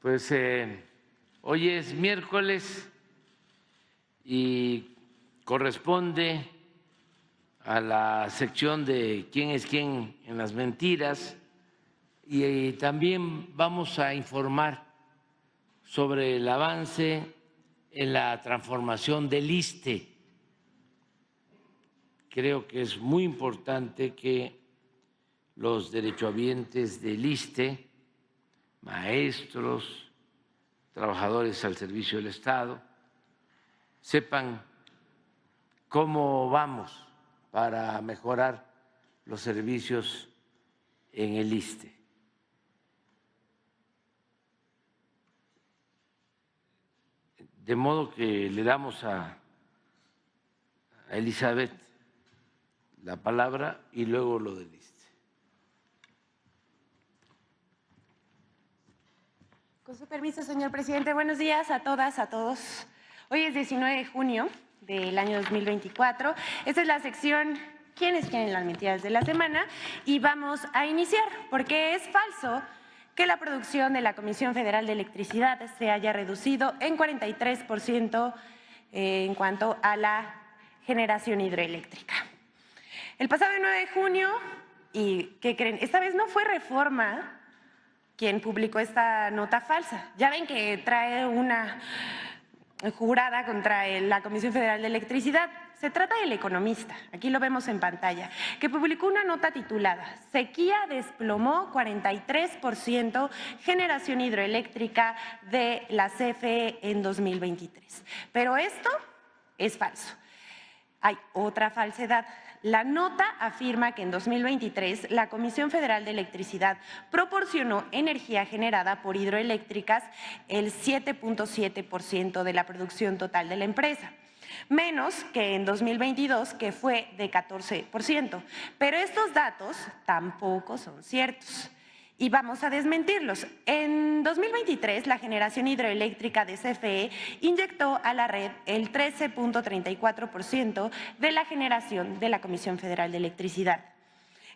Pues hoy es miércoles y corresponde a la sección de quién es quién en las mentiras y también vamos a informar sobre el avance en la transformación del ISSSTE. Creo que es muy importante que los derechohabientes del ISSSTE, maestros, trabajadores al servicio del Estado, sepan cómo vamos para mejorar los servicios en el ISSSTE. De modo que le damos a Elizabeth la palabra y luego lo del ISSSTE. Con su permiso, señor presidente. Buenos días a todas, a todos. Hoy es 19 de junio del año 2024. Esta es la sección ¿Quiénes quieren las mentiras de la semana? Y vamos a iniciar, porque es falso que la producción de la Comisión Federal de Electricidad se haya reducido en 43% en cuanto a la generación hidroeléctrica. El pasado 9 de junio, ¿y qué creen? Esta vez no fue Reforma quien publicó esta nota falsa. Ya ven que trae una jurada contra la Comisión Federal de Electricidad. Se trata del Economista, aquí lo vemos en pantalla, que publicó una nota titulada Sequía desplomó 43% generación hidroeléctrica de la CFE en 2023. Pero esto es falso. Hay otra falsedad. La nota afirma que en 2023 la Comisión Federal de Electricidad proporcionó energía generada por hidroeléctricas el 7.7% de la producción total de la empresa, menos que en 2022, que fue de 14%. Pero estos datos tampoco son ciertos y vamos a desmentirlos. En 2023, la generación hidroeléctrica de CFE inyectó a la red el 13.34% de la generación de la Comisión Federal de Electricidad.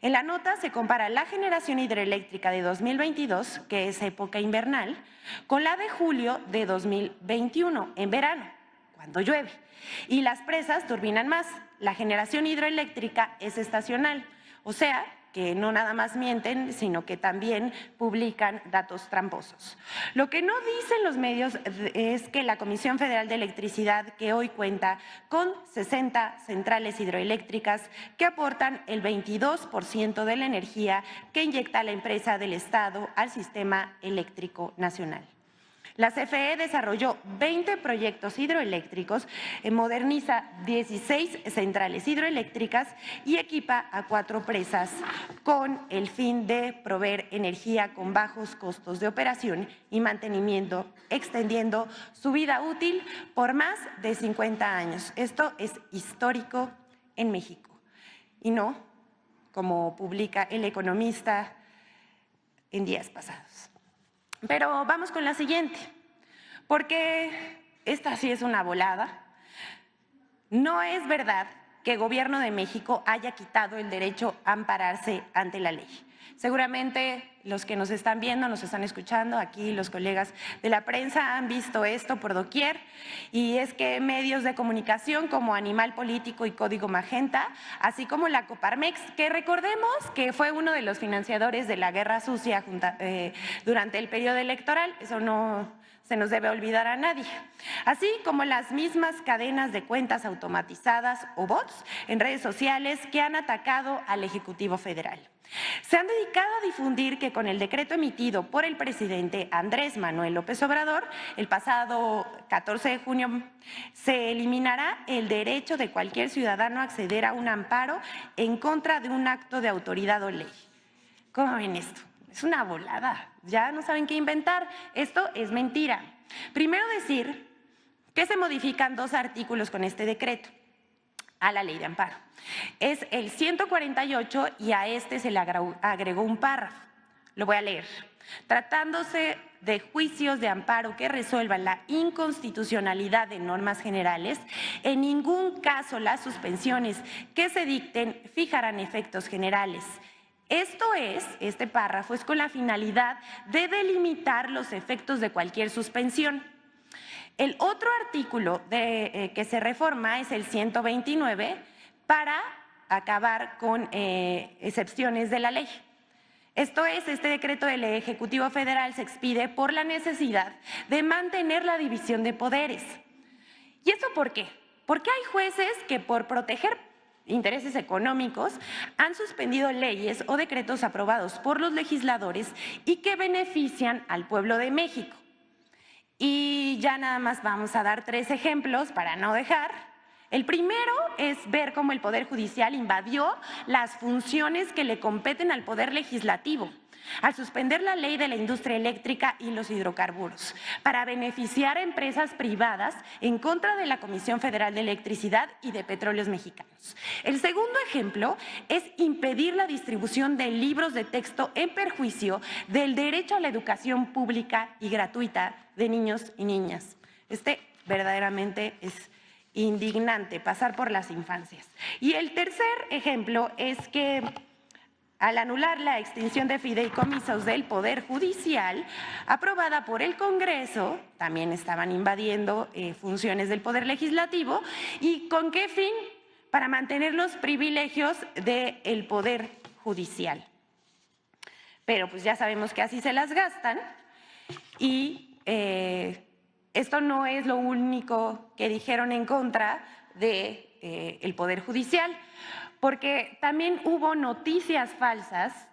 En la nota se compara la generación hidroeléctrica de 2022, que es época invernal, con la de julio de 2021, en verano, cuando llueve. Y las presas turbinan más. La generación hidroeléctrica es estacional, o sea, que no nada más mienten, sino que también publican datos tramposos. Lo que no dicen los medios es que la Comisión Federal de Electricidad, que hoy cuenta con 60 centrales hidroeléctricas que aportan el 22% de la energía que inyecta la empresa del Estado al sistema eléctrico nacional. La CFE desarrolló 20 proyectos hidroeléctricos, moderniza 16 centrales hidroeléctricas y equipa a 4 presas con el fin de proveer energía con bajos costos de operación y mantenimiento, extendiendo su vida útil por más de 50 años. Esto es histórico en México y no como publica El Economista en días pasados. Pero vamos con la siguiente, porque esta sí es una volada. No es verdad que el Gobierno de México haya quitado el derecho a ampararse ante la ley. Seguramente los que nos están viendo, nos están escuchando, aquí los colegas de la prensa han visto esto por doquier, y es que medios de comunicación como Animal Político y Código Magenta, así como la Coparmex, que recordemos que fue uno de los financiadores de la guerra sucia durante el periodo electoral, eso no se nos debe olvidar a nadie, así como las mismas cadenas de cuentas automatizadas o bots en redes sociales que han atacado al Ejecutivo Federal. Se han dedicado a difundir que con el decreto emitido por el presidente Andrés Manuel López Obrador el pasado 14 de junio se eliminará el derecho de cualquier ciudadano a acceder a un amparo en contra de un acto de autoridad o ley. ¿Cómo ven esto? Es una volada, ya no saben qué inventar. Esto es mentira. Primero decir que se modifican 2 artículos con este decreto a la ley de amparo. Es el 148 y a este se le agregó un párrafo. Lo voy a leer. Tratándose de juicios de amparo que resuelvan la inconstitucionalidad de normas generales, en ningún caso las suspensiones que se dicten fijarán efectos generales. Este párrafo es con la finalidad de delimitar los efectos de cualquier suspensión. El otro artículo que se reforma es el 129 para acabar con excepciones de la ley. Esto es, este decreto del Ejecutivo Federal se expide por la necesidad de mantener la división de poderes. ¿Y eso por qué? Porque hay jueces que por proteger intereses económicos han suspendido leyes o decretos aprobados por los legisladores y que benefician al pueblo de México. Y ya nada más vamos a dar 3 ejemplos para no dejar. El primero es ver cómo el Poder Judicial invadió las funciones que le competen al Poder Legislativo al suspender la ley de la industria eléctrica y los hidrocarburos para beneficiar a empresas privadas en contra de la Comisión Federal de Electricidad y de Petróleos Mexicanos. El segundo ejemplo es impedir la distribución de libros de texto en perjuicio del derecho a la educación pública y gratuita de niños y niñas. Verdaderamente es indignante pasar por las infancias. Y el tercer ejemplo es que al anular la extinción de fideicomisos del Poder Judicial, aprobada por el Congreso, también estaban invadiendo funciones del Poder Legislativo. ¿Y con qué fin? Para mantener los privilegios del Poder Judicial. Pero pues ya sabemos que así se las gastan y esto no es lo único que dijeron en contra del Poder Judicial, porque también hubo noticias falsas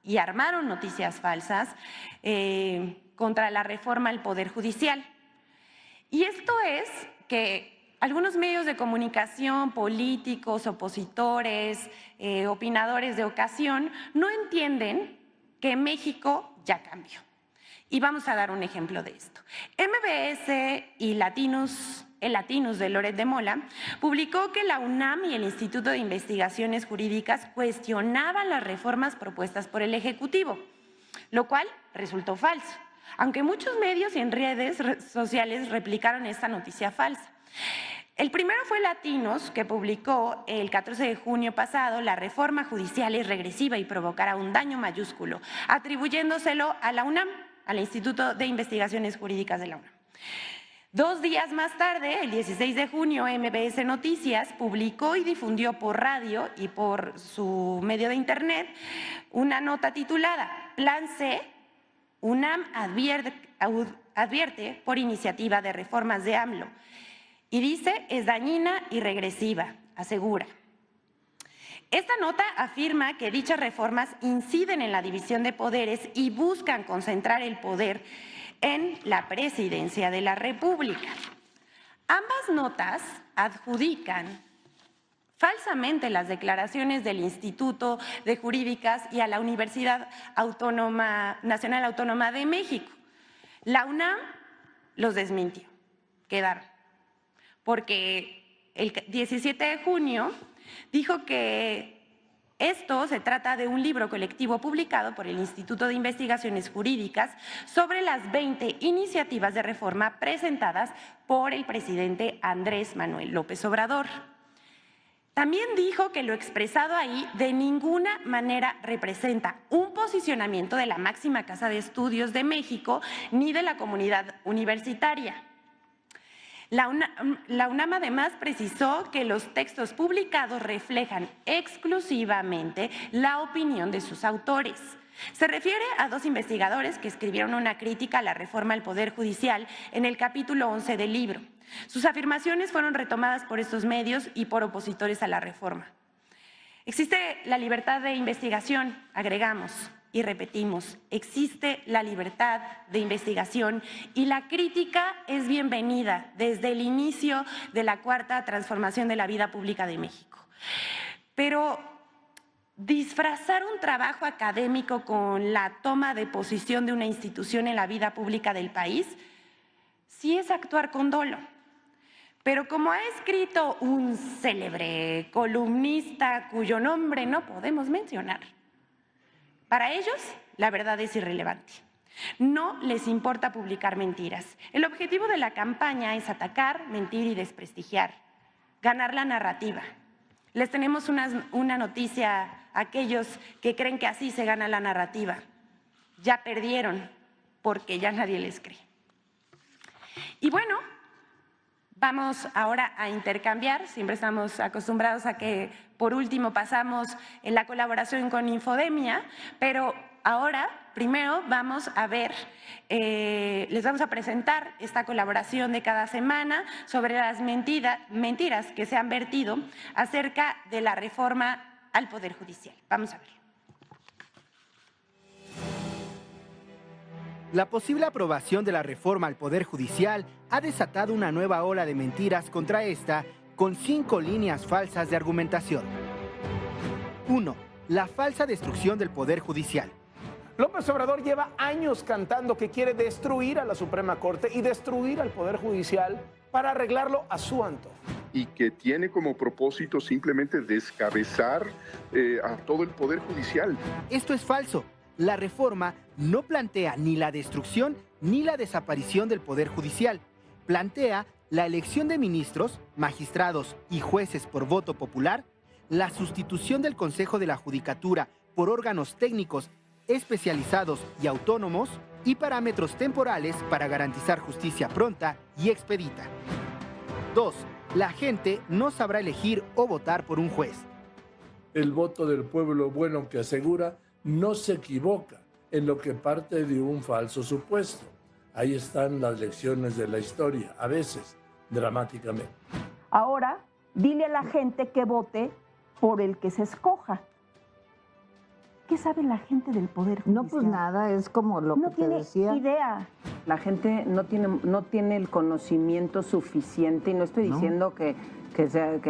y armaron noticias falsas contra la reforma al Poder Judicial. Y esto es que algunos medios de comunicación, políticos, opositores, opinadores de ocasión, no entienden que México ya cambió. Y vamos a dar un ejemplo de esto. MBS y el Latinus de Loret de Mola publicó que la UNAM y el Instituto de Investigaciones Jurídicas cuestionaban las reformas propuestas por el Ejecutivo, lo cual resultó falso, aunque muchos medios y en redes sociales replicaron esta noticia falsa. El primero fue Latinus, que publicó el 14 de junio pasado: la reforma judicial es regresiva y provocará un daño mayúsculo, atribuyéndoselo a la UNAM, al Instituto de Investigaciones Jurídicas de la UNAM. 2 días más tarde, el 16 de junio, MBS Noticias publicó y difundió por radio y por su medio de internet una nota titulada Plan C, UNAM advierte por iniciativa de reformas de AMLO. Y dice, es dañina y regresiva, asegura. Esta nota afirma que dichas reformas inciden en la división de poderes y buscan concentrar el poder en la presidencia de la República. Ambas notas adjudican falsamente las declaraciones del Instituto de Jurídicas y a la Universidad Nacional Autónoma de México. La UNAM los desmintió, quedaron, porque el 17 de junio dijo que esto se trata de un libro colectivo publicado por el Instituto de Investigaciones Jurídicas sobre las 20 iniciativas de reforma presentadas por el presidente Andrés Manuel López Obrador. También dijo que lo expresado ahí de ninguna manera representa un posicionamiento de la máxima casa de estudios de México ni de la comunidad universitaria. La UNAM además precisó que los textos publicados reflejan exclusivamente la opinión de sus autores. Se refiere a 2 investigadores que escribieron una crítica a la reforma al Poder Judicial en el capítulo 11 del libro. Sus afirmaciones fueron retomadas por estos medios y por opositores a la reforma. Existe la libertad de investigación, agregamos. Y repetimos, existe la libertad de investigación y la crítica es bienvenida desde el inicio de la 4ª transformación de la vida pública de México. Pero disfrazar un trabajo académico con la toma de posición de una institución en la vida pública del país sí es actuar con dolo. Pero como ha escrito un célebre columnista cuyo nombre no podemos mencionar, para ellos, la verdad es irrelevante. No les importa publicar mentiras. El objetivo de la campaña es atacar, mentir y desprestigiar, ganar la narrativa. Les tenemos una noticia a aquellos que creen que así se gana la narrativa. Ya perdieron, porque ya nadie les cree. Y bueno, vamos ahora a intercambiar. Siempre estamos acostumbrados a que por último pasamos en la colaboración con Infodemia, pero ahora primero vamos a ver, les vamos a presentar esta colaboración de cada semana sobre las mentiras que se han vertido acerca de la reforma al Poder Judicial. Vamos a ver. La posible aprobación de la reforma al Poder Judicial ha desatado una nueva ola de mentiras contra esta, con 5 líneas falsas de argumentación. 1. La falsa destrucción del Poder Judicial. López Obrador lleva años cantando que quiere destruir a la Suprema Corte y destruir al Poder Judicial para arreglarlo a su antojo. Y que tiene como propósito simplemente descabezar a todo el Poder Judicial. Esto es falso. La reforma no plantea ni la destrucción ni la desaparición del Poder Judicial. Plantea la elección de ministros, magistrados y jueces por voto popular, la sustitución del Consejo de la Judicatura por órganos técnicos especializados y autónomos y parámetros temporales para garantizar justicia pronta y expedita. 2. La gente no sabrá elegir o votar por un juez. El voto del pueblo bueno que asegura no se equivoca en lo que parte de un falso supuesto. Ahí están las lecciones de la historia, a veces dramáticamente. Ahora, dile a la gente que vote por el que se escoja. ¿Qué sabe la gente del Poder Judicial? No, pues nada, es como lo que te decía. No tiene idea. La gente no tiene el conocimiento suficiente, y no estoy diciendo que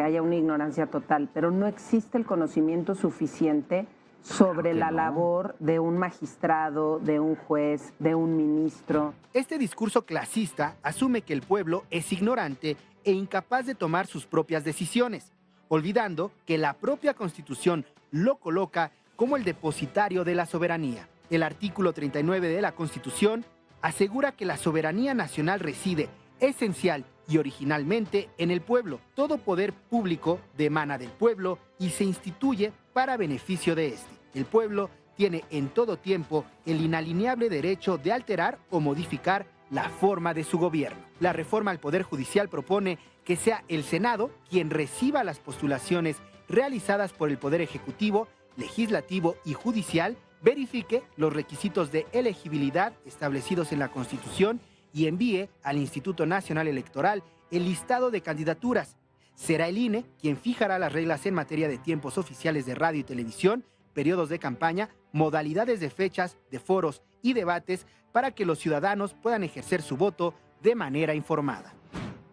haya una ignorancia total, pero no existe el conocimiento suficiente sobre la labor de un magistrado, de un juez, de un ministro. Este discurso clasista asume que el pueblo es ignorante e incapaz de tomar sus propias decisiones, olvidando que la propia Constitución lo coloca como el depositario de la soberanía. El artículo 39 de la Constitución asegura que la soberanía nacional reside esencial y originalmente en el pueblo. Todo poder público emana del pueblo y se instituye para beneficio de este. El pueblo tiene en todo tiempo el inalienable derecho de alterar o modificar la forma de su gobierno. La reforma al Poder Judicial propone que sea el Senado quien reciba las postulaciones realizadas por el Poder Ejecutivo, Legislativo y Judicial, verifique los requisitos de elegibilidad establecidos en la Constitución y envíe al Instituto Nacional Electoral el listado de candidaturas. Será el INE quien fijará las reglas en materia de tiempos oficiales de radio y televisión, periodos de campaña, modalidades de fechas, de foros y debates para que los ciudadanos puedan ejercer su voto de manera informada.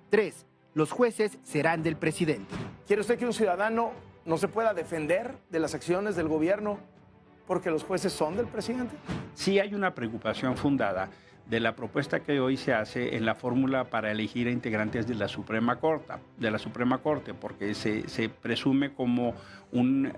3. Los jueces serán del presidente. ¿Quiere usted que un ciudadano no se pueda defender de las acciones del gobierno porque los jueces son del presidente? Sí hay una preocupación fundada de la propuesta que hoy se hace en la fórmula para elegir a integrantes de la Suprema Corte, porque se presume como un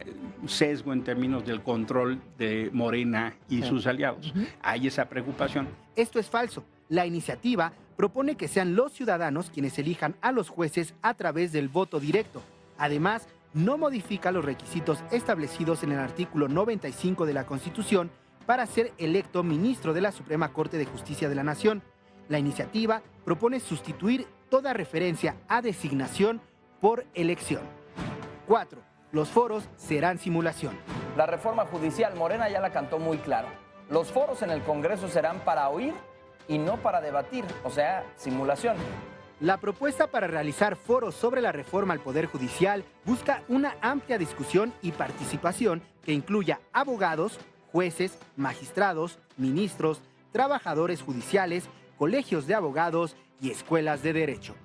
sesgo en términos del control de Morena y sus aliados. Hay esa preocupación. Esto es falso. La iniciativa propone que sean los ciudadanos quienes elijan a los jueces a través del voto directo. Además, no modifica los requisitos establecidos en el artículo 95 de la Constitución para ser electo ministro de la Suprema Corte de Justicia de la Nación. La iniciativa propone sustituir toda referencia a designación por elección. 4. Los foros serán simulación. La reforma judicial, Morena ya la cantó muy claro. Los foros en el Congreso serán para oír y no para debatir, o sea, simulación. La propuesta para realizar foros sobre la reforma al Poder Judicial busca una amplia discusión y participación que incluya abogados, jueces, magistrados, ministros, trabajadores judiciales, colegios de abogados y escuelas de derecho.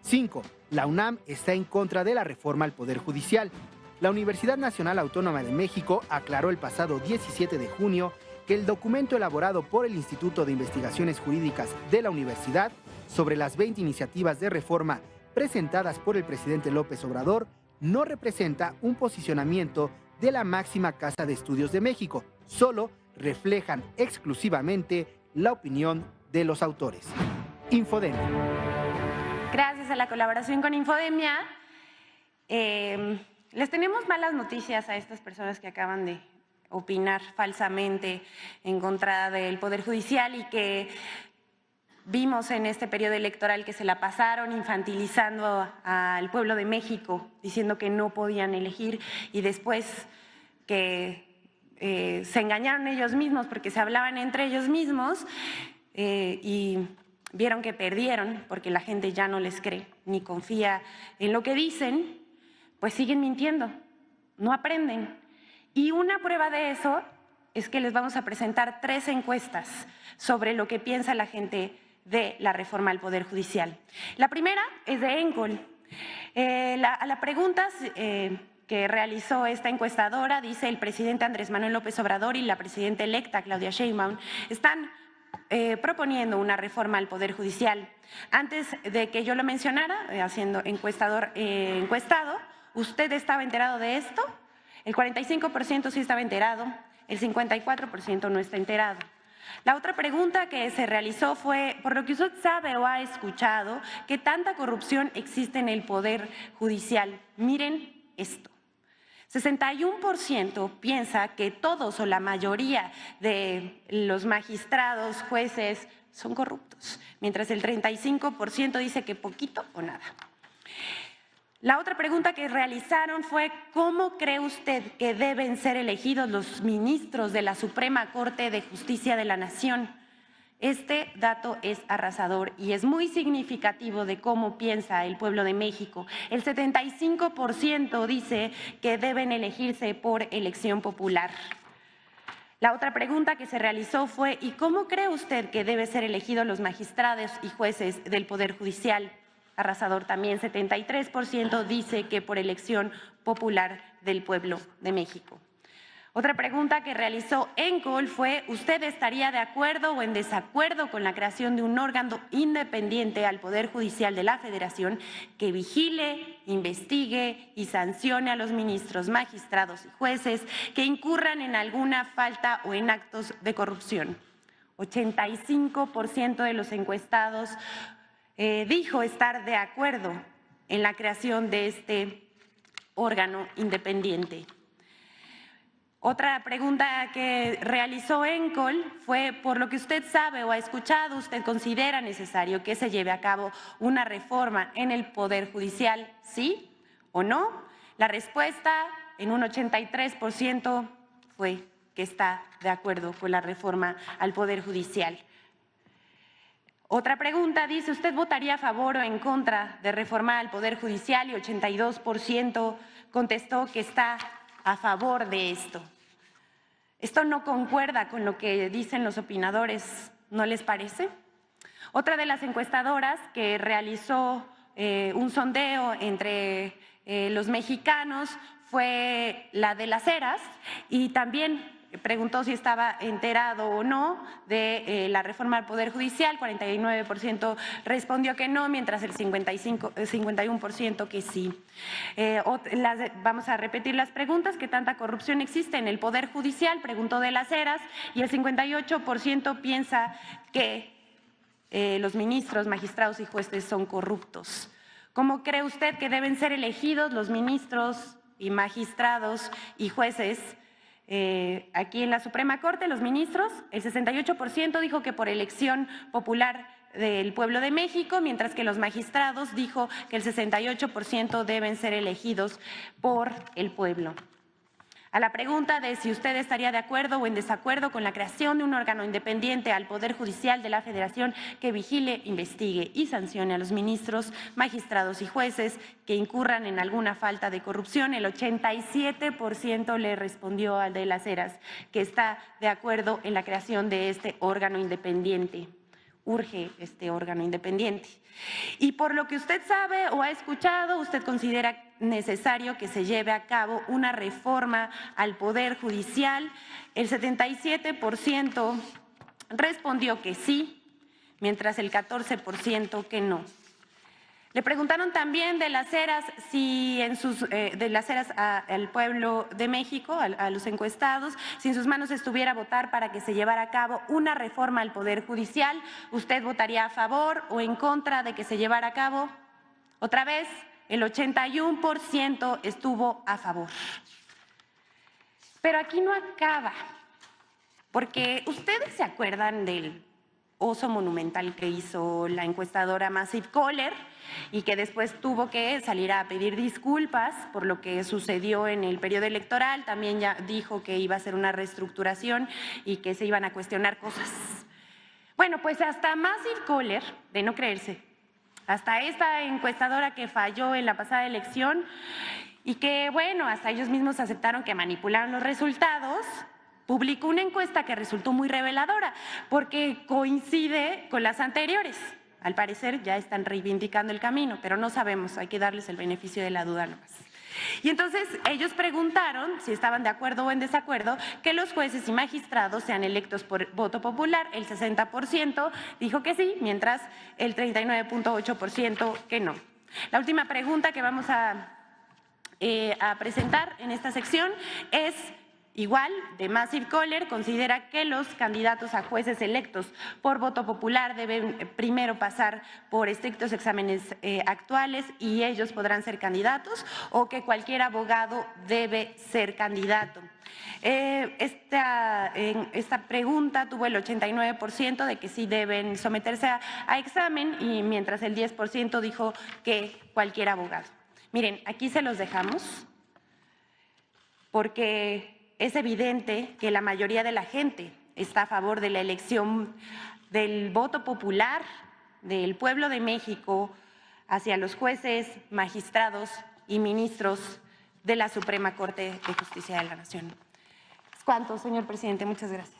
5. La UNAM está en contra de la reforma al Poder Judicial. La Universidad Nacional Autónoma de México aclaró el pasado 17 de junio que el documento elaborado por el Instituto de Investigaciones Jurídicas de la universidad sobre las 20 iniciativas de reforma presentadas por el presidente López Obrador no representa un posicionamiento de la máxima casa de estudios de México, solo reflejan exclusivamente la opinión de los autores. Infodemia. Gracias a la colaboración con Infodemia, Les tenemos malas noticias a estas personas que acaban de opinar falsamente en contra del Poder Judicial y que vimos en este periodo electoral que se la pasaron infantilizando al pueblo de México, diciendo que no podían elegir y después que se engañaron ellos mismos porque se hablaban entre ellos mismos y vieron que perdieron porque la gente ya no les cree ni confía en lo que dicen, pues siguen mintiendo, no aprenden. Y una prueba de eso es que les vamos a presentar 3 encuestas sobre lo que piensa la gente de la reforma al Poder Judicial. La primera es de ENCOL. A la pregunta que realizó esta encuestadora, dice: el presidente Andrés Manuel López Obrador y la presidenta electa Claudia Sheinbaum están proponiendo una reforma al Poder Judicial. Antes de que yo lo mencionara, haciendo encuestado, ¿usted estaba enterado de esto? El 45% sí estaba enterado, el 54% no está enterado. La otra pregunta que se realizó fue, por lo que usted sabe o ha escuchado, ¿qué tanta corrupción existe en el Poder Judicial? Miren esto. 61% piensa que todos o la mayoría de los magistrados, jueces, son corruptos, mientras el 35% dice que poquito o nada. La otra pregunta que realizaron fue: ¿cómo cree usted que deben ser elegidos los ministros de la Suprema Corte de Justicia de la Nación? Este dato es arrasador y es muy significativo de cómo piensa el pueblo de México. El 75% dice que deben elegirse por elección popular. La otra pregunta que se realizó fue: ¿y cómo cree usted que deben ser elegidos los magistrados y jueces del Poder Judicial? Arrasador también, 73% dice que por elección popular del pueblo de México. Otra pregunta que realizó ENCOL fue: ¿usted estaría de acuerdo o en desacuerdo con la creación de un órgano independiente al Poder Judicial de la Federación que vigile, investigue y sancione a los ministros, magistrados y jueces que incurran en alguna falta o en actos de corrupción? 85% de los encuestados dijo estar de acuerdo en la creación de este órgano independiente. Otra pregunta que realizó ENCOL fue: por lo que usted sabe o ha escuchado, ¿usted considera necesario que se lleve a cabo una reforma en el Poder Judicial, sí o no? La respuesta en un 83% fue que está de acuerdo con la reforma al Poder Judicial. Otra pregunta dice: ¿usted votaría a favor o en contra de reformar al Poder Judicial? Y 82% contestó que está a favor de esto. Esto no concuerda con lo que dicen los opinadores, ¿no les parece? Otra de las encuestadoras que realizó un sondeo entre los mexicanos fue la de Las Heras y también preguntó si estaba enterado o no de la reforma al Poder Judicial. 49% respondió que no, mientras el 51% que sí. Vamos a repetir las preguntas. ¿Qué tanta corrupción existe en el Poder Judicial? Preguntó de Las Heras y el 58% piensa que los ministros, magistrados y jueces son corruptos. ¿Cómo cree usted que deben ser elegidos los ministros y magistrados y jueces aquí en la Suprema Corte, los ministros? El 68% dijo que por elección popular del pueblo de México, mientras que los magistrados dijo que el 68% deben ser elegidos por el pueblo. A la pregunta de si usted estaría de acuerdo o en desacuerdo con la creación de un órgano independiente al Poder Judicial de la Federación que vigile, investigue y sancione a los ministros, magistrados y jueces que incurran en alguna falta de corrupción, el 87% le respondió al de Las Heras que está de acuerdo en la creación de este órgano independiente. Urge este órgano independiente. Y por lo que usted sabe o ha escuchado, ¿usted considera necesario que se lleve a cabo una reforma al Poder Judicial? El 77% respondió que sí, mientras el 14% que no. Le preguntaron también de Las Heras si de Las Heras al pueblo de México, a los encuestados, si en sus manos estuviera votar para que se llevara a cabo una reforma al Poder Judicial. ¿Usted votaría a favor o en contra de que se llevara a cabo? Otra vez, el 81% estuvo a favor. Pero aquí no acaba, porque ustedes se acuerdan del oso monumental que hizo la encuestadora Massive Caller y que después tuvo que salir a pedir disculpas por lo que sucedió en el periodo electoral. También ya dijo que iba a hacer una reestructuración y que se iban a cuestionar cosas. Bueno, pues hasta Massive Caller, de no creerse, hasta esta encuestadora que falló en la pasada elección y que, bueno, hasta ellos mismos aceptaron que manipularon los resultados, publicó una encuesta que resultó muy reveladora porque coincide con las anteriores. Al parecer ya están reivindicando el camino, pero no sabemos, hay que darles el beneficio de la duda nomás. Y entonces ellos preguntaron si estaban de acuerdo o en desacuerdo que los jueces y magistrados sean electos por voto popular. El 60% dijo que sí, mientras el 39.8% que no. La última pregunta que vamos a presentar en esta sección es igual, de Massive Caller, considera que los candidatos a jueces electos por voto popular deben primero pasar por estrictos exámenes actuales y ellos podrán ser candidatos, o que cualquier abogado debe ser candidato. Esta pregunta tuvo el 89% de que sí deben someterse a examen, y mientras el 10% dijo que cualquier abogado. Miren, aquí se los dejamos porque es evidente que la mayoría de la gente está a favor de la elección del voto popular del pueblo de México hacia los jueces, magistrados y ministros de la Suprema Corte de Justicia de la Nación. Es cuanto, señor presidente. Muchas gracias.